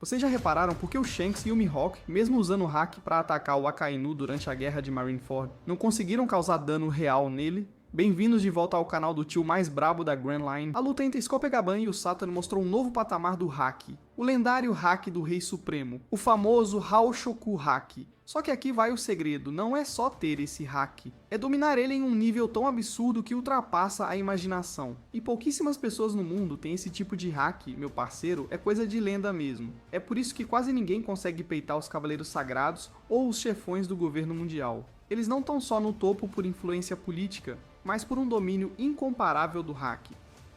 Vocês já repararam por que o Shanks e o Mihawk, mesmo usando o hack para atacar o Akainu durante a guerra de Marineford, não conseguiram causar dano real nele? Bem-vindos de volta ao canal do tio mais brabo da Grand Line. A luta entre Scopegaban e o Saturn mostrou um novo patamar do hack, o lendário hack do Rei Supremo, o famoso Haoshoku hack. Só que aqui vai o segredo, não é só ter esse hack, é dominar ele em um nível tão absurdo que ultrapassa a imaginação. E pouquíssimas pessoas no mundo têm esse tipo de hack, meu parceiro, é coisa de lenda mesmo. É por isso que quase ninguém consegue peitar os Cavaleiros Sagrados ou os chefões do governo mundial. Eles não estão só no topo por influência política, mas por um domínio incomparável do hack.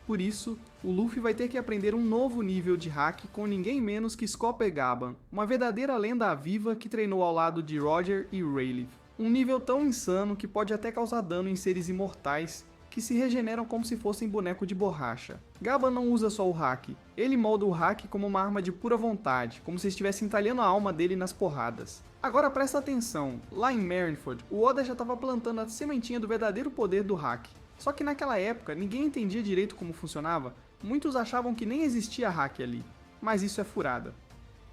Por isso, o Luffy vai ter que aprender um novo nível de hack com ninguém menos que Scopegaban, uma verdadeira lenda viva que treinou ao lado de Roger e Rayleigh. Um nível tão insano que pode até causar dano em seres imortais, que se regeneram como se fossem boneco de borracha. Gaban não usa só o hack, ele molda o hack como uma arma de pura vontade, como se estivesse entalhando a alma dele nas porradas. Agora presta atenção, lá em Marineford, o Oda já estava plantando a sementinha do verdadeiro poder do hack. Só que naquela época ninguém entendia direito como funcionava, muitos achavam que nem existia hack ali, mas isso é furada.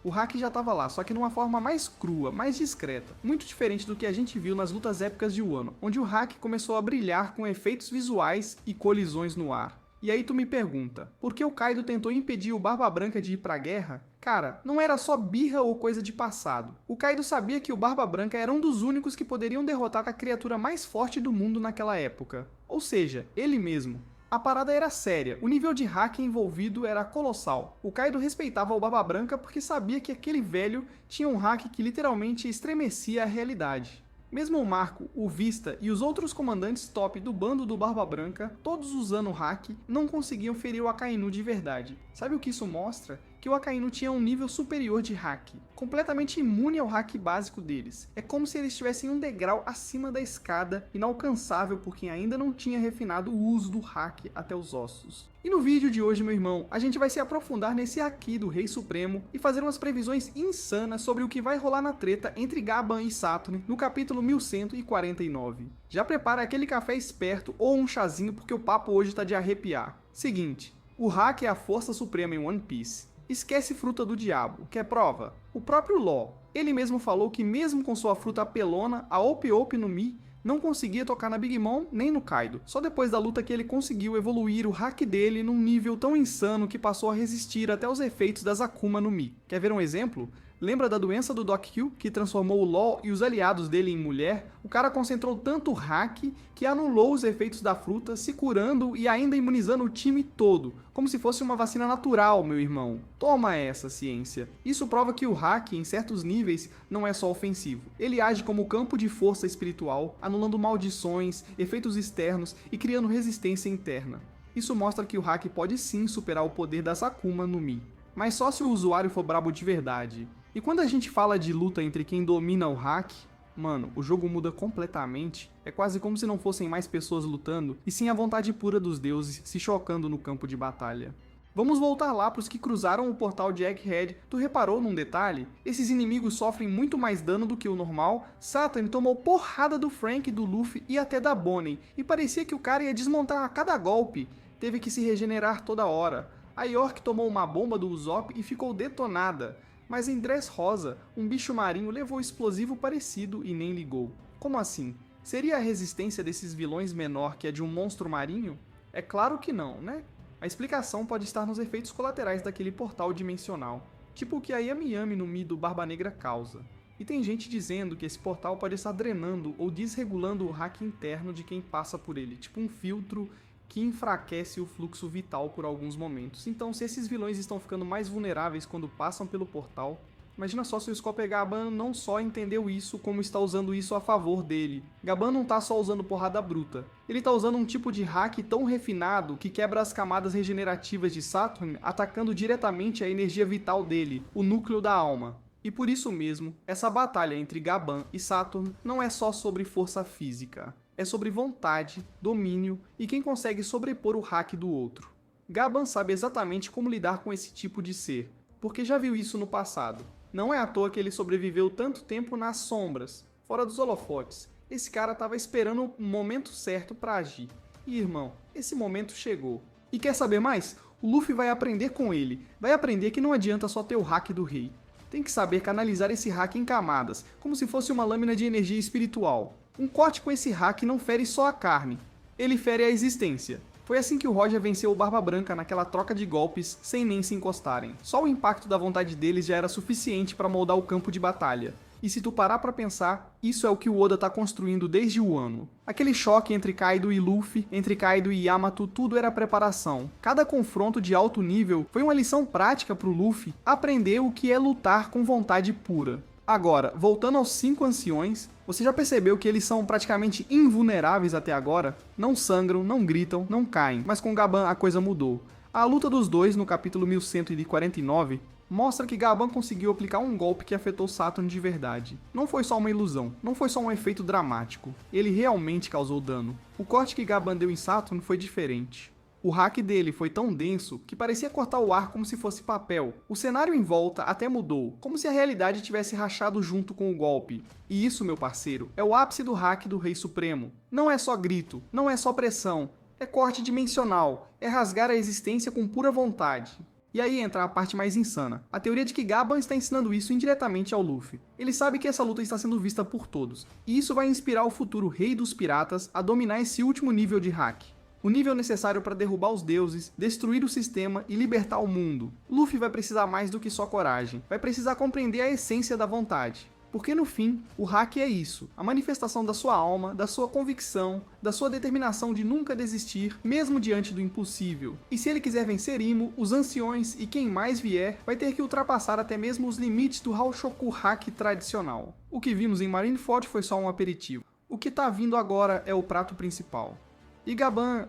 O hack já estava lá, só que numa forma mais crua, mais discreta, muito diferente do que a gente viu nas lutas épicas de Wano, onde o hack começou a brilhar com efeitos visuais e colisões no ar. E aí tu me pergunta, por que o Kaido tentou impedir o Barba Branca de ir pra guerra? Cara, não era só birra ou coisa de passado. O Kaido sabia que o Barba Branca era um dos únicos que poderiam derrotar a criatura mais forte do mundo naquela época. Ou seja, ele mesmo. A parada era séria, o nível de hack envolvido era colossal. O Kaido respeitava o Barba Branca porque sabia que aquele velho tinha um hack que literalmente estremecia a realidade. Mesmo o Marco, o Vista e os outros comandantes top do bando do Barba Branca, todos usando o hack, não conseguiam ferir o Akainu de verdade. Sabe o que isso mostra? Que o Akainu tinha um nível superior de hack, completamente imune ao hack básico deles. É como se eles estivessem um degrau acima da escada, inalcançável por quem ainda não tinha refinado o uso do hack até os ossos. E no vídeo de hoje, meu irmão, a gente vai se aprofundar nesse haki do Rei Supremo e fazer umas previsões insanas sobre o que vai rolar na treta entre Gaban e Saturn no capítulo 1149. Já prepara aquele café esperto ou um chazinho porque o papo hoje tá de arrepiar. Seguinte, o hack é a força suprema em One Piece. Esquece fruta do diabo, quer prova? O próprio Law, ele mesmo falou que mesmo com sua fruta apelona, a Ope Ope no Mi, não conseguia tocar na Big Mom nem no Kaido. Só depois da luta que ele conseguiu evoluir o hack dele num nível tão insano que passou a resistir até os efeitos das Akuma no Mi. Quer ver um exemplo? Lembra da doença do Doc Q, que transformou o Law e os aliados dele em mulher? O cara concentrou tanto hack que anulou os efeitos da fruta, se curando e ainda imunizando o time todo, como se fosse uma vacina natural, meu irmão. Toma essa, ciência. Isso prova que o hack, em certos níveis, não é só ofensivo. Ele age como campo de força espiritual, anulando maldições, efeitos externos e criando resistência interna. Isso mostra que o hack pode sim superar o poder das Akuma no Mi. Mas só se o usuário for brabo de verdade. E quando a gente fala de luta entre quem domina o hack, mano, o jogo muda completamente. É quase como se não fossem mais pessoas lutando, e sim a vontade pura dos deuses se chocando no campo de batalha. Vamos voltar lá para os que cruzaram o portal de Egghead. Tu reparou num detalhe? Esses inimigos sofrem muito mais dano do que o normal. Saturn tomou porrada do Frank, do Luffy e até da Bonnie, e parecia que o cara ia desmontar a cada golpe. Teve que se regenerar toda hora. A York tomou uma bomba do Usopp e ficou detonada. Mas em Dressrosa, um bicho marinho levou explosivo parecido e nem ligou. Como assim? Seria a resistência desses vilões menor que a de um monstro marinho? É claro que não, né? A explicação pode estar nos efeitos colaterais daquele portal dimensional, tipo o que a Yami Yami no Mi do Barba Negra causa. E tem gente dizendo que esse portal pode estar drenando ou desregulando o hack interno de quem passa por ele, tipo um filtro que enfraquece o fluxo vital por alguns momentos. Então, se esses vilões estão ficando mais vulneráveis quando passam pelo portal, imagina só se o Scopegaban não só entendeu isso, como está usando isso a favor dele. Gaban não tá só usando porrada bruta, ele tá usando um tipo de hack tão refinado que quebra as camadas regenerativas de Saturn, atacando diretamente a energia vital dele, o núcleo da alma. E por isso mesmo, essa batalha entre Gaban e Saturn não é só sobre força física. É sobre vontade, domínio e quem consegue sobrepor o hack do outro. Gaban sabe exatamente como lidar com esse tipo de ser, porque já viu isso no passado. Não é à toa que ele sobreviveu tanto tempo nas sombras, fora dos holofotes. Esse cara estava esperando o momento certo para agir. E irmão, esse momento chegou. E quer saber mais? O Luffy vai aprender com ele, vai aprender que não adianta só ter o hack do rei. Tem que saber canalizar esse hack em camadas, como se fosse uma lâmina de energia espiritual. Um corte com esse hack não fere só a carne, ele fere a existência. Foi assim que o Roger venceu o Barba Branca naquela troca de golpes sem nem se encostarem. Só o impacto da vontade deles já era suficiente para moldar o campo de batalha. E se tu parar pra pensar, isso é o que o Oda tá construindo desde o ano. Aquele choque entre Kaido e Luffy, entre Kaido e Yamato, tudo era preparação. Cada confronto de alto nível foi uma lição prática pro Luffy aprender o que é lutar com vontade pura. Agora, voltando aos 5 anciões, você já percebeu que eles são praticamente invulneráveis até agora? Não sangram, não gritam, não caem, mas com Gaban a coisa mudou. A luta dos dois no capítulo 1149 mostra que Gaban conseguiu aplicar um golpe que afetou Saturn de verdade. Não foi só uma ilusão, não foi só um efeito dramático, ele realmente causou dano. O corte que Gaban deu em Saturn foi diferente. O hack dele foi tão denso que parecia cortar o ar como se fosse papel. O cenário em volta até mudou, como se a realidade tivesse rachado junto com o golpe. E isso, meu parceiro, é o ápice do hack do Rei Supremo. Não é só grito, não é só pressão, é corte dimensional, é rasgar a existência com pura vontade. E aí entra a parte mais insana, a teoria de que Gaban está ensinando isso indiretamente ao Luffy. Ele sabe que essa luta está sendo vista por todos, e isso vai inspirar o futuro Rei dos Piratas a dominar esse último nível de hack. O nível necessário para derrubar os deuses, destruir o sistema e libertar o mundo. Luffy vai precisar mais do que só coragem, vai precisar compreender a essência da vontade. Porque no fim, o hack é isso, a manifestação da sua alma, da sua convicção, da sua determinação de nunca desistir, mesmo diante do impossível. E se ele quiser vencer Imo, os anciões e quem mais vier, vai ter que ultrapassar até mesmo os limites do Haoshoku hack tradicional. O que vimos em Marineford foi só um aperitivo. O que tá vindo agora é o prato principal. E Gaban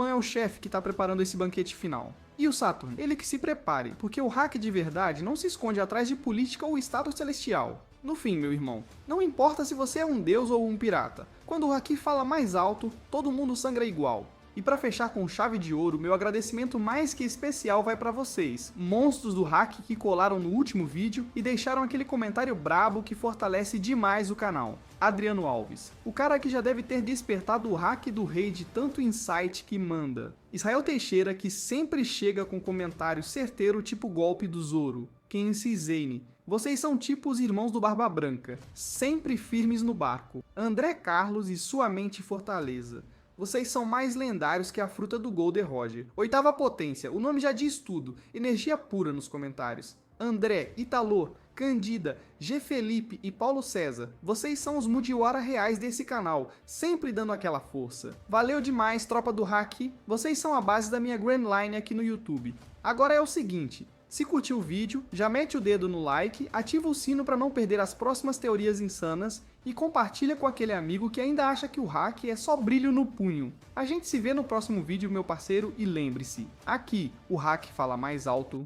é o chefe que está preparando esse banquete final. E o Saturn? Ele que se prepare, porque o hack de verdade não se esconde atrás de política ou status celestial. No fim, meu irmão, não importa se você é um deus ou um pirata, quando o haki fala mais alto, todo mundo sangra igual. E para fechar com chave de ouro, meu agradecimento mais que especial vai para vocês, monstros do hack que colaram no último vídeo e deixaram aquele comentário brabo que fortalece demais o canal. Adriano Alves, o cara que já deve ter despertado o hack do rei de tanto insight que manda. Israel Teixeira, que sempre chega com comentário certeiro tipo golpe do Zoro. Kenshi Zane, vocês são tipo os irmãos do Barba Branca, sempre firmes no barco. André Carlos e sua mente fortaleza. Vocês são mais lendários que a fruta do Golden Roger. Oitava potência, o nome já diz tudo. Energia pura nos comentários. André, Italô, Candida, G. Felipe e Paulo César. Vocês são os Mugiwara reais desse canal, sempre dando aquela força. Valeu demais, tropa do hack. Vocês são a base da minha Grand Line aqui no YouTube. Agora é o seguinte. Se curtiu o vídeo, já mete o dedo no like, ativa o sino para não perder as próximas teorias insanas e compartilha com aquele amigo que ainda acha que o hack é só brilho no punho. A gente se vê no próximo vídeo, meu parceiro, e lembre-se, aqui o hack fala mais alto.